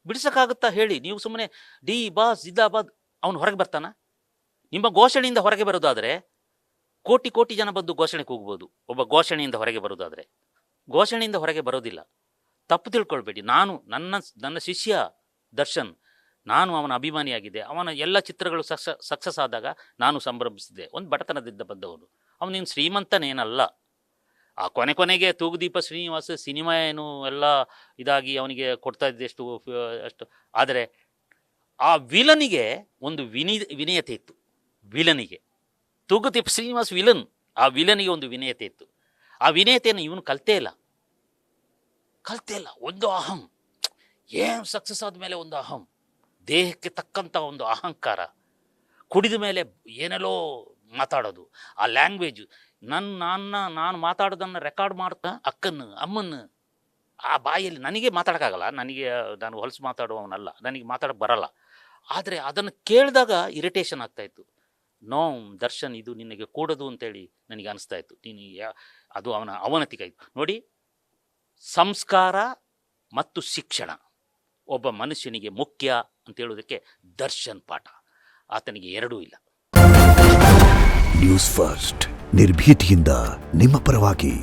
ಬಿಡಿಸೋಕ್ಕಾಗುತ್ತಾ ಹೇಳಿ? ನೀವು ಸುಮ್ಮನೆ ಡಿ ಬಾಸ್ ಜಿಂದಾಬಾದ್ ಅವನು ಹೊರಗೆ ಬರ್ತಾನ? ನಿಮ್ಮ ಘೋಷಣೆಯಿಂದ ಹೊರಗೆ ಬರೋದಾದರೆ ಕೋಟಿ ಕೋಟಿ ಜನ ಬಂದು ಘೋಷಣೆಗೆ ಹೋಗ್ಬೋದು. ಒಬ್ಬ ಘೋಷಣೆಯಿಂದ ಹೊರಗೆ ಬರೋದಾದರೆ ಘೋಷಣೆಯಿಂದ ಹೊರಗೆ ಬರೋದಿಲ್ಲ. ತಪ್ಪು ತಿಳ್ಕೊಳ್ಬೇಡಿ. ನನ್ನ ಶಿಷ್ಯ ದರ್ಶನ್, ನಾನು ಅವನ ಅಭಿಮಾನಿಯಾಗಿದ್ದೆ. ಅವನ ಎಲ್ಲ ಚಿತ್ರಗಳು ಸಕ್ಸಸ್ ಆದಾಗ ನಾನು ಸಂಭ್ರಮಿಸಿದ್ದೆ. ಒಂದು ಬಡತನದಿಂದ ಬಂದವನು ಅವನೇನು ಶ್ರೀಮಂತನೇನಲ್ಲ. ಆ ಕೊನೆಗೆ ತೂಗುದೀಪ ಶ್ರೀನಿವಾಸ ಸಿನಿಮಾ ಏನು ಎಲ್ಲ ಇದಾಗಿ ಅವನಿಗೆ ಕೊಡ್ತಾ ಇದ್ದೆಷ್ಟು ಅಷ್ಟು. ಆದರೆ ಆ ವಿಲನಿಗೆ ಒಂದು ವಿನಯತೆ ಇತ್ತು. ವಿಲನಿಗೆ ತೂಗುದೀಪ ಶ್ರೀನಿವಾಸ್ ವಿಲನ್, ಆ ವಿಲನಿಗೆ ಒಂದು ವಿನಯತೆ ಇತ್ತು. ಆ ವಿನಯತೆಯನ್ನು ಇವನು ಕಲ್ತೇ ಇಲ್ಲ. ಒಂದು ಅಹಂ, ಏನು ಸಕ್ಸಸ್ ಆದಮೇಲೆ ಒಂದು ಅಹಂ, ದೇಹಕ್ಕೆ ತಕ್ಕಂಥ ಒಂದು ಅಹಂಕಾರ, ಕುಡಿದ ಮೇಲೆ ಏನೆಲ್ಲೋ ಮಾತಾಡೋದು, ಆ ಲ್ಯಾಂಗ್ವೇಜು. ನಾನು ಮಾತಾಡೋದನ್ನು ರೆಕಾರ್ಡ್ ಮಾಡ್ತಾ ಅಕ್ಕನ್ನು ಅಮ್ಮನ್ನು ಆ ಬಾಯಲ್ಲಿ ನನಗೆ ಮಾತಾಡೋಕ್ಕಾಗಲ್ಲ. ನಾನು ಹೊಲಸು ಮಾತಾಡುವವನಲ್ಲ, ನನಗೆ ಮಾತಾಡೋಕ್ಕೆ ಬರಲ್ಲ. ಆದರೆ ಅದನ್ನು ಕೇಳಿದಾಗ ಇರಿಟೇಷನ್ ಆಗ್ತಾಯಿತ್ತು. ನೋ ದರ್ಶನ್, ಇದು ನಿನಗೆ ಕೂಡದು ಅಂತೇಳಿ ನನಗೆ ಅನಿಸ್ತಾ ಇತ್ತು. ಅದು ಅವನ ಅವನತಿಗೆ ಆಯಿತು. ನೋಡಿ, ಸಂಸ್ಕಾರ ಮತ್ತು ಶಿಕ್ಷಣ ಒಬ್ಬ ಮನುಷ್ಯನಿಗೆ ಮುಖ್ಯ ಅಂತ ಹೇಳೋದಕ್ಕೆ ದರ್ಶನ್ ಪಾಠ. ಆತನಿಗೆ ಎರಡೂ ಇಲ್ಲ. ನ್ಯೂಸ್ ಫಸ್ಟ್, ನಿರ್ಭೀತಿಯಿಂದ ನಿಮ್ಮ ಪರವಾಗಿ.